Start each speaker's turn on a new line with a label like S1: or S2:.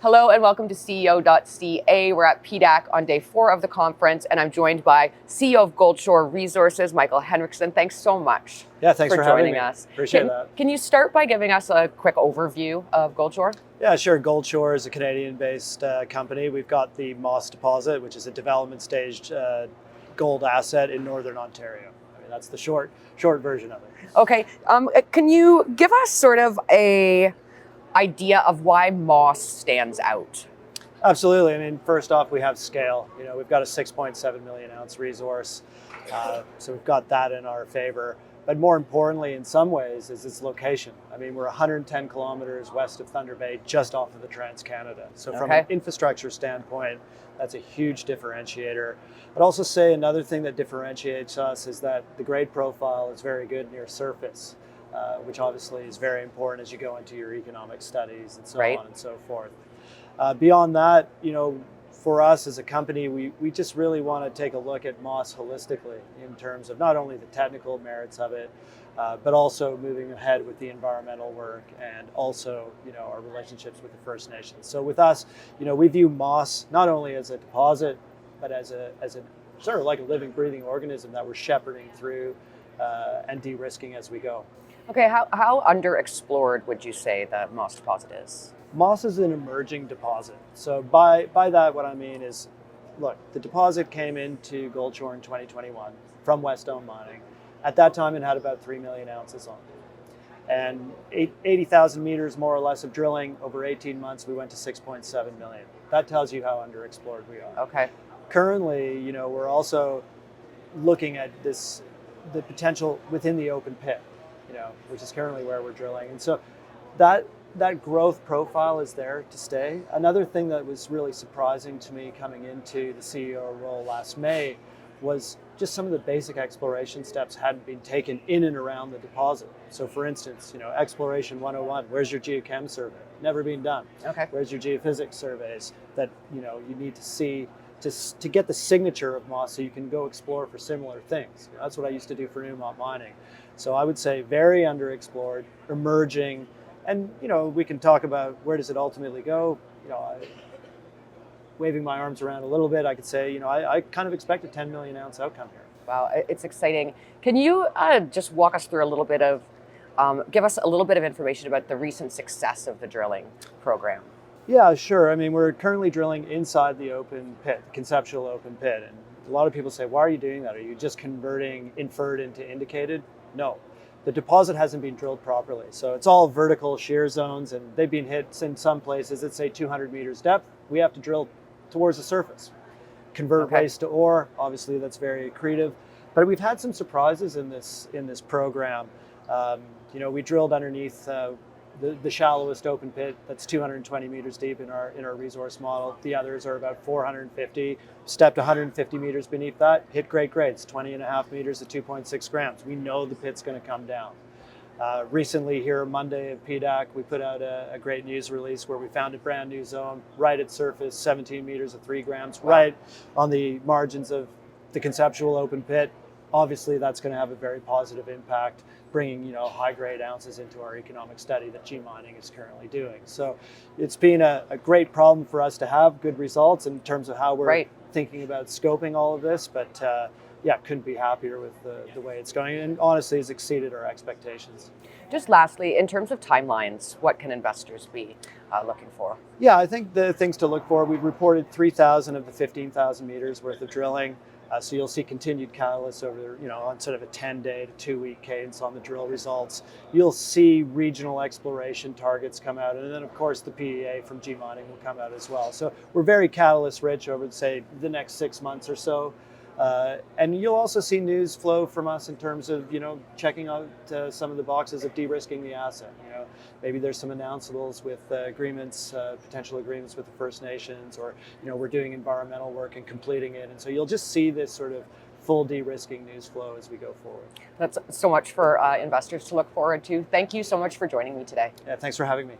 S1: Hello and welcome to CEO.CA. We're at PDAC on day 4 of the conference, and I'm joined by CEO of Goldshore Resources, Micheal Henrichson. Thanks so much
S2: thanks for
S1: joining
S2: having me.
S1: us.
S2: Appreciate that.
S1: Can you start by giving us a quick overview of Goldshore?
S2: Yeah, sure. Goldshore is a Canadian-based company. We've got the Moss deposit, which is a development stage gold asset in Northern Ontario. I mean, that's the short version of it.
S1: Okay. Can you give us sort of a idea of why Moss stands out?
S2: Absolutely. I mean, first off, we have scale. We've got a 6.7 million ounce resource, so we've got that in our favor. But more importantly, in some ways, is its location. I mean, we're 110 kilometers west of Thunder Bay, just off of the Trans-Canada. So from an infrastructure standpoint, that's a huge differentiator. I'd also say another thing that differentiates us is that the grade profile is very good near surface, which obviously is very important as you go into your economic studies and so on and so forth. Beyond that, for us as a company, we just really want to take a look at Moss holistically in terms of not only the technical merits of it, but also moving ahead with the environmental work and also, our relationships with the First Nations. So with us, we view Moss not only as a deposit, but as a sort of like a living, breathing organism that we're shepherding through and de-risking as we go.
S1: Okay, how underexplored would you say the Moss deposit is?
S2: Moss is an emerging deposit. So by that, what I mean is, look, the deposit came into Goldshore in 2021 from Wesdome Mining. At that time, it had about 3 million ounces on it. And 80,000 meters more or less of drilling over 18 months, we went to 6.7 million. That tells you how underexplored we are.
S1: Okay.
S2: Currently, we're also looking at the potential within the open pit, which is currently where we're drilling. And so that growth profile is there to stay. Another thing that was really surprising to me coming into the CEO role last May was just some of the basic exploration steps hadn't been taken in and around the deposit. So for instance, exploration 101, where's your geochem survey? Never been done.
S1: Okay.
S2: Where's your geophysics surveys that you need to see to get the signature of Moss so you can go explore for similar things. That's what I used to do for Newmont Mining. So I would say very underexplored, emerging. And, we can talk about where does it ultimately go. Waving my arms around a little bit, I could say, I kind of expect a 10 million ounce outcome here.
S1: Wow, it's exciting. Can you just walk us through give us a little bit of information about the recent success of the drilling program?
S2: Yeah, sure. I mean, we're currently drilling inside the open pit, the conceptual open pit. And a lot of people say, why are you doing that? Are you just converting inferred into indicated? No. The deposit hasn't been drilled properly. So it's all vertical shear zones, and they've been hit in some places at, say, 200 meters depth. We have to drill towards the surface. Convert waste to ore. Obviously, that's very accretive. But we've had some surprises in this program. We drilled underneath the shallowest open pit that's 220 meters deep in our resource model. The others are about 450. Stepped 150 meters beneath that, hit great grades, 20.5 meters at 2.6 grams. We know the pit's going to come down. Recently here Monday at PDAC, we put out a great news release where we found a brand new zone right at surface, 17 meters at 3 grams, right on the margins of the conceptual open pit. Obviously, that's going to have a very positive impact, bringing high-grade ounces into our economic study that G Mining is currently doing. So it's been a great problem for us to have good results in terms of how we're thinking about scoping all of this. But couldn't be happier with the way it's going, and honestly, has exceeded our expectations.
S1: Just lastly, in terms of timelines, what can investors be looking for? Yeah,
S2: I think the things to look for, we've reported 3,000 of the 15,000 meters worth of drilling. So you'll see continued catalysts over, on sort of a 10-day to 2-week cadence on the drill results. You'll see regional exploration targets come out, and then of course the PDAC from G Mining will come out as well. So we're very catalyst rich over, say, the next 6 months or so. And you'll also see news flow from us in terms of, checking out some of the boxes of de-risking the asset. Maybe there's some announceables with potential agreements with the First Nations, or, we're doing environmental work and completing it. And so you'll just see this sort of full de-risking news flow as we go forward.
S1: That's so much for investors to look forward to. Thank you so much for joining me today.
S2: Yeah, thanks for having me.